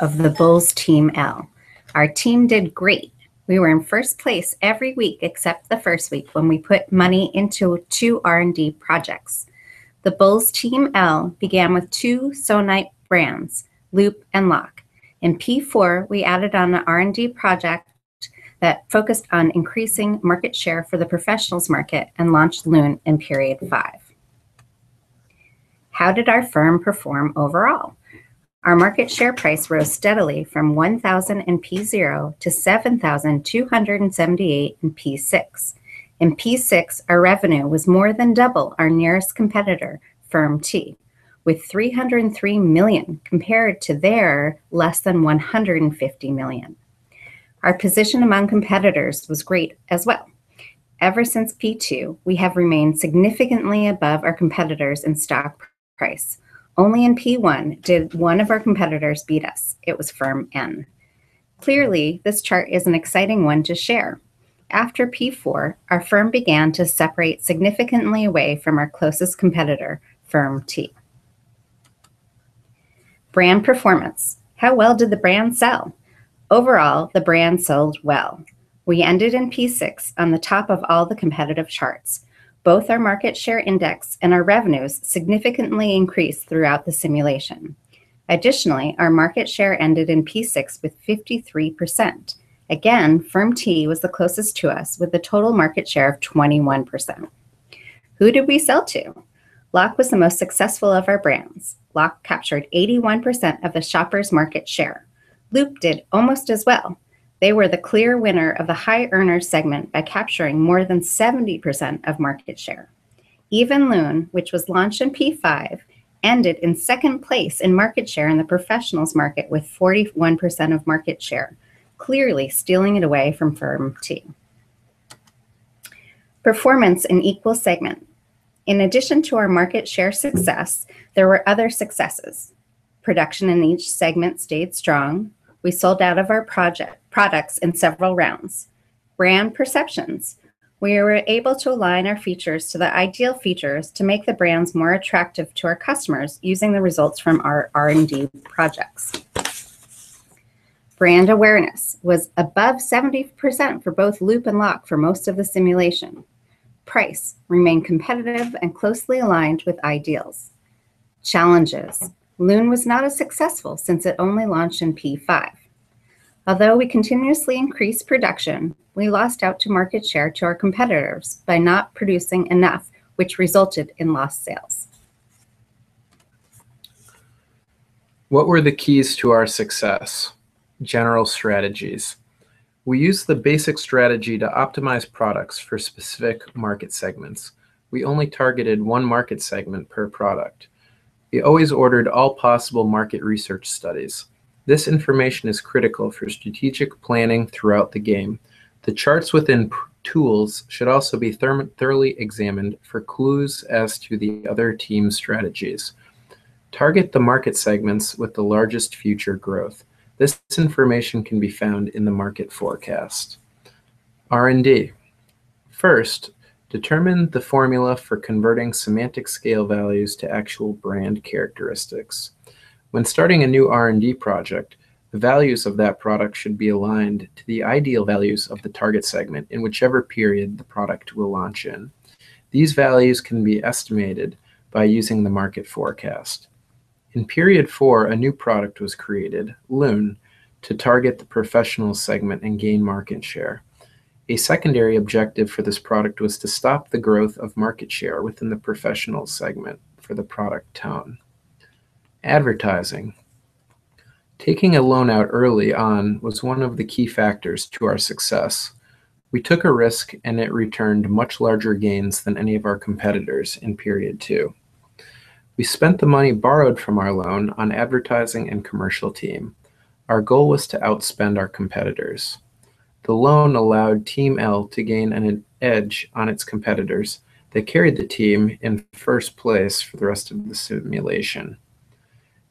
of the Bulls Team L. Our team did great. We were in first place every week except the first week when we put money into 2 R&D projects. The Bulls Team L began with 2 Sonite brands, Loop and Lock. In P4, we added on an R&D project that focused on increasing market share for the professionals market and launched Loon in period 5. How did our firm perform overall? Our market share price rose steadily from 1,000 in P0 to 7,278 in P6. In P6, our revenue was more than double our nearest competitor, Firm T, with $303 million compared to their less than $150 million. Our position among competitors was great as well. Ever since P2, we have remained significantly above our competitors in stock price. Only in P1 did one of our competitors beat us. It was Firm N. Clearly, this chart is an exciting one to share. After P4, our firm began to separate significantly away from our closest competitor, Firm T. Brand performance. How well did the brand sell? Overall, the brand sold well. We ended in P6 on the top of all the competitive charts. Both our market share index and our revenues significantly increased throughout the simulation. Additionally, our market share ended in P6 with 53%. Again, Firm T was the closest to us with a total market share of 21%. Who did we sell to? Lock was the most successful of our brands. Lock captured 81% of the shopper's market share. Loop did almost as well. They were the clear winner of the high earners segment by capturing more than 70% of market share. Even Loon, which was launched in P5, ended in second place in market share in the professionals market with 41% of market share, clearly stealing it away from Firm T. Performance in equal segment. In addition to our market share success, there were other successes. Production in each segment stayed strong. We sold out of our products in several rounds. Brand perceptions. We were able to align our features to the ideal features to make the brands more attractive to our customers using the results from our R&D projects. Brand awareness was above 70% for both Loop and Lock for most of the simulation. Price remained competitive and closely aligned with ideals. Challenges. Loon was not as successful since it only launched in P5. Although we continuously increased production, we lost out to market share to our competitors by not producing enough, which resulted in lost sales. What were the keys to our success? General strategies. We used the basic strategy to optimize products for specific market segments. We only targeted one market segment per product. We always ordered all possible market research studies. This information is critical for strategic planning throughout the game. The charts within tools should also be thoroughly examined for clues as to the other team's strategies. Target the market segments with the largest future growth. This information can be found in the market forecast. R&D. First, determine the formula for converting semantic scale values to actual brand characteristics. When starting a new R&D project, the values of that product should be aligned to the ideal values of the target segment in whichever period the product will launch in. These values can be estimated by using the market forecast. In period 4, a new product was created, Loon, to target the professional segment and gain market share. A secondary objective for this product was to stop the growth of market share within the professional segment for the product tone. Advertising. Taking a loan out early on was one of the key factors to our success. We took a risk and it returned much larger gains than any of our competitors in period 2. We spent the money borrowed from our loan on advertising and commercial team. Our goal was to outspend our competitors. The loan allowed Team L to gain an edge on its competitors that carried the team in first place for the rest of the simulation.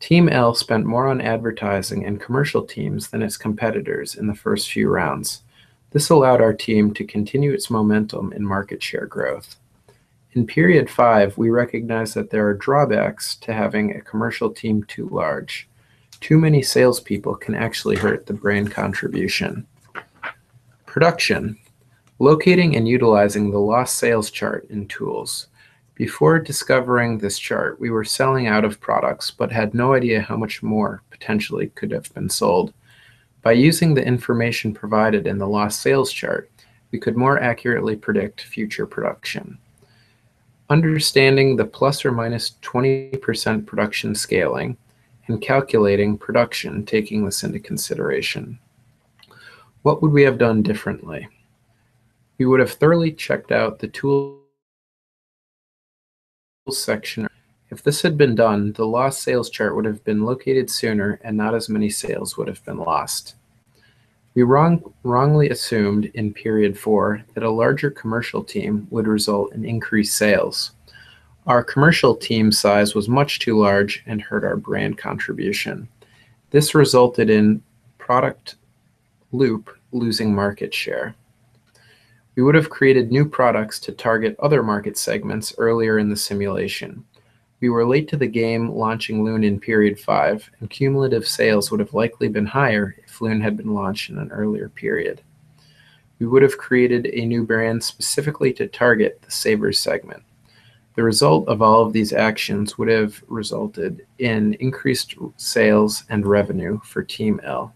Team L spent more on advertising and commercial teams than its competitors in the first few rounds. This allowed our team to continue its momentum in market share growth. In period 5, we recognized that there are drawbacks to having a commercial team too large. Too many salespeople can actually hurt the brand contribution. Production. Locating and utilizing the lost sales chart in tools. Before discovering this chart, we were selling out of products but had no idea how much more potentially could have been sold. By using the information provided in the lost sales chart, we could more accurately predict future production. Understanding the plus or minus 20% production scaling and calculating production, taking this into consideration. What would we have done differently? We would have thoroughly checked out the tools section. If this had been done, the lost sales chart would have been located sooner and not as many sales would have been lost. We wrongly assumed in period 4 that a larger commercial team would result in increased sales. Our commercial team size was much too large and hurt our brand contribution. This resulted in product loop losing market share. We would have created new products to target other market segments earlier in the simulation. We were late to the game launching Loon in period 5, and cumulative sales would have likely been higher if Loon had been launched in an earlier period. We would have created a new brand specifically to target the Savers segment. The result of all of these actions would have resulted in increased sales and revenue for Team L.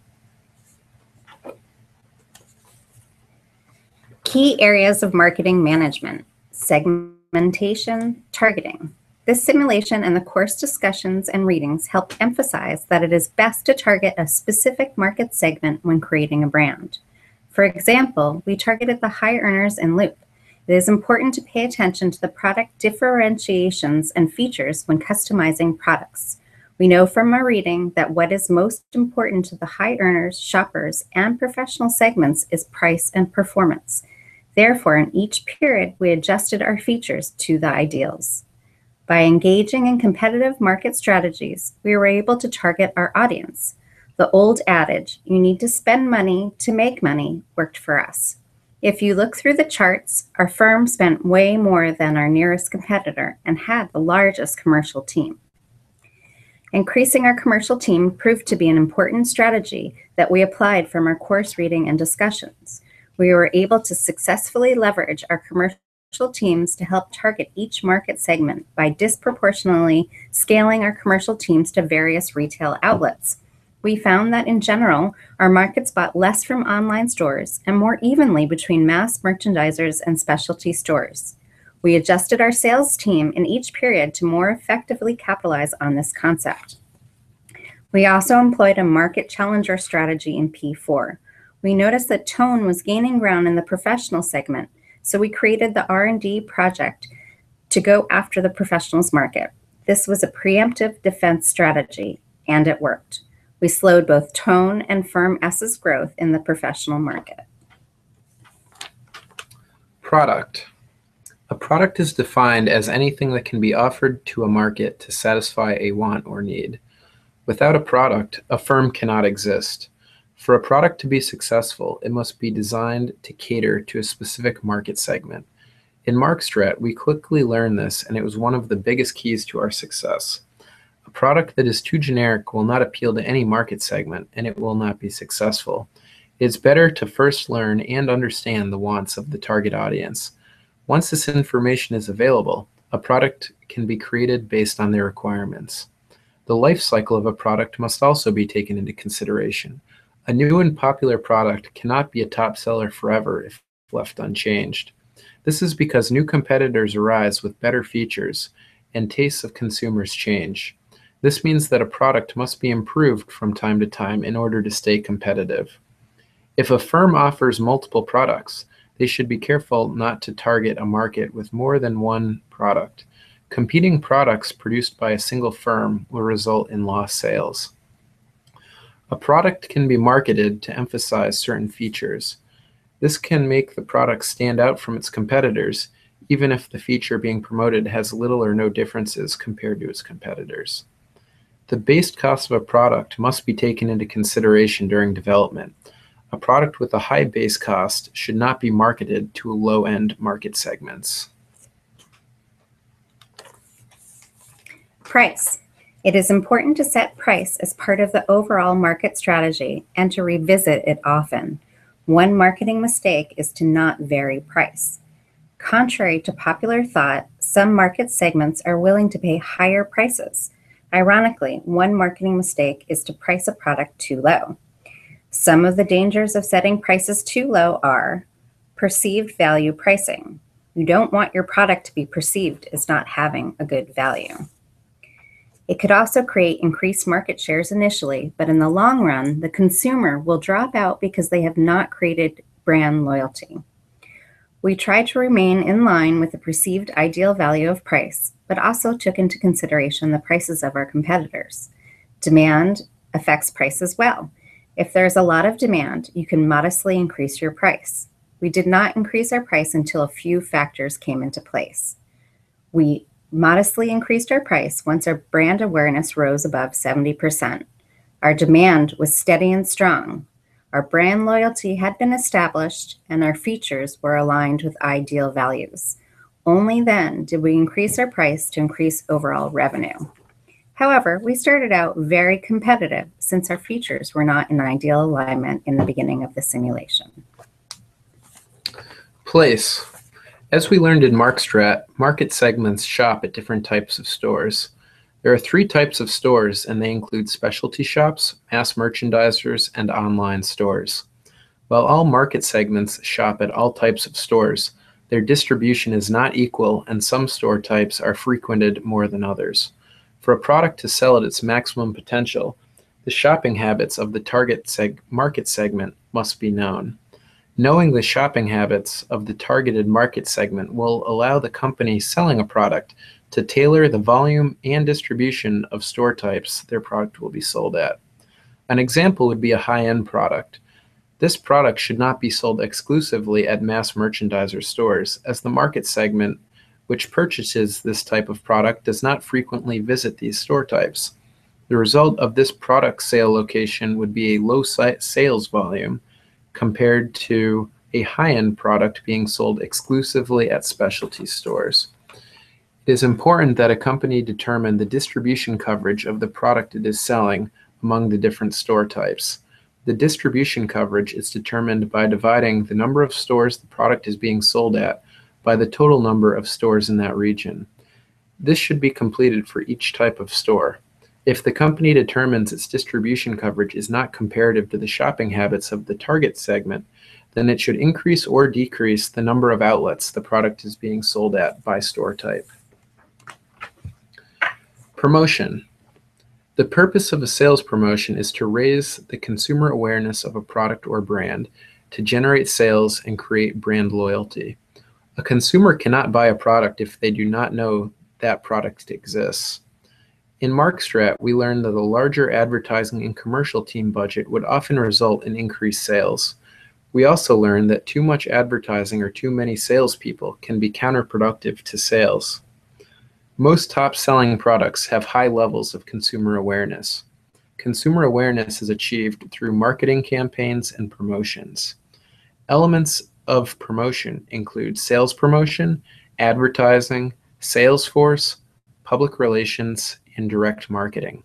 Key areas of marketing management: segmentation, targeting. This simulation and the course discussions and readings help emphasize that it is best to target a specific market segment when creating a brand. For example, we targeted the high earners in Loop. It is important to pay attention to the product differentiations and features when customizing products. We know from our reading that what is most important to the high earners, shoppers, and professional segments is price and performance. Therefore, in each period, we adjusted our features to the ideals. By engaging in competitive market strategies, we were able to target our audience. The old adage, you need to spend money to make money, worked for us. If you look through the charts, our firm spent way more than our nearest competitor and had the largest commercial team. Increasing our commercial team proved to be an important strategy that we applied from our course reading and discussions. We were able to successfully leverage our commercial teams to help target each market segment by disproportionately scaling our commercial teams to various retail outlets. We found that in general, our markets bought less from online stores and more evenly between mass merchandisers and specialty stores. We adjusted our sales team in each period to more effectively capitalize on this concept. We also employed a market challenger strategy in P4. We noticed that tone was gaining ground in the professional segment, so we created the R&D project to go after the professionals market. This was a preemptive defense strategy, and it worked. We slowed both Tone and Firm S's growth in the professional market. Product. A product is defined as anything that can be offered to a market to satisfy a want or need. Without a product, a firm cannot exist. For a product to be successful, it must be designed to cater to a specific market segment. In MarkStrat, we quickly learned this, and it was one of the biggest keys to our success. A product that is too generic will not appeal to any market segment, and it will not be successful. It's better to first learn and understand the wants of the target audience. Once this information is available, a product can be created based on their requirements. The life cycle of a product must also be taken into consideration. A new and popular product cannot be a top seller forever if left unchanged. This is because new competitors arise with better features, and tastes of consumers change. This means that a product must be improved from time to time in order to stay competitive. If a firm offers multiple products, they should be careful not to target a market with more than one product. Competing products produced by a single firm will result in lost sales. A product can be marketed to emphasize certain features. This can make the product stand out from its competitors, even if the feature being promoted has little or no differences compared to its competitors. The base cost of a product must be taken into consideration during development. A product with a high base cost should not be marketed to low-end market segments. Price. It is important to set price as part of the overall market strategy and to revisit it often. One marketing mistake is to not vary price. Contrary to popular thought, some market segments are willing to pay higher prices. Ironically, one marketing mistake is to price a product too low. Some of the dangers of setting prices too low are perceived value pricing. You don't want your product to be perceived as not having a good value. It could also create increased market shares initially, but in the long run, the consumer will drop out because they have not created brand loyalty. We tried to remain in line with the perceived ideal value of price, but also took into consideration the prices of our competitors. Demand affects price as well. If there's a lot of demand, you can modestly increase your price. We did not increase our price until a few factors came into place. We modestly increased our price once our brand awareness rose above 70%. Our demand was steady and strong. Our brand loyalty had been established, and our features were aligned with ideal values. Only then did we increase our price to increase overall revenue. However, we started out very competitive since our features were not in ideal alignment in the beginning of the simulation. Place. As we learned in MarkStrat, market segments shop at different types of stores. There are 3 types of stores, and they include specialty shops, mass merchandisers, and online stores. While all market segments shop at all types of stores, their distribution is not equal, and some store types are frequented more than others. For a product to sell at its maximum potential, the shopping habits of the target market segment must be known. Knowing the shopping habits of the targeted market segment will allow the company selling a product to tailor the volume and distribution of store types their product will be sold at. An example would be a high-end product. This product should not be sold exclusively at mass merchandiser stores, as the market segment which purchases this type of product does not frequently visit these store types. The result of this product sale location would be a low sales volume compared to a high-end product being sold exclusively at specialty stores. It is important that a company determine the distribution coverage of the product it is selling among the different store types. The distribution coverage is determined by dividing the number of stores the product is being sold at by the total number of stores in that region. This should be completed for each type of store. If the company determines its distribution coverage is not comparative to the shopping habits of the target segment, then it should increase or decrease the number of outlets the product is being sold at by store type. Promotion. The purpose of a sales promotion is to raise the consumer awareness of a product or brand, to generate sales and create brand loyalty. A consumer cannot buy a product if they do not know that product exists. In MarkStrat, we learned that a larger advertising and commercial team budget would often result in increased sales. We also learned that too much advertising or too many salespeople can be counterproductive to sales. Most top-selling products have high levels of consumer awareness. Consumer awareness is achieved through marketing campaigns and promotions. Elements of promotion include sales promotion, advertising, sales force, public relations, and direct marketing.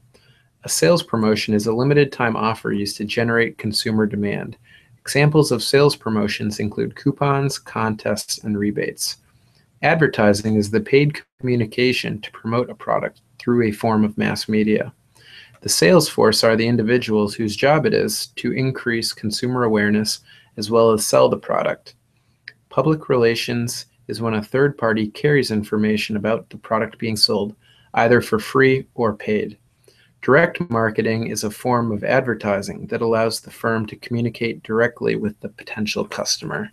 A sales promotion is a limited-time offer used to generate consumer demand. Examples of sales promotions include coupons, contests, and rebates. Advertising is the paid communication to promote a product through a form of mass media. The sales force are the individuals whose job it is to increase consumer awareness as well as sell the product. Public relations is when a third party carries information about the product being sold, either for free or paid. Direct marketing is a form of advertising that allows the firm to communicate directly with the potential customer.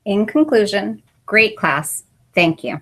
In conclusion, great class. Thank you.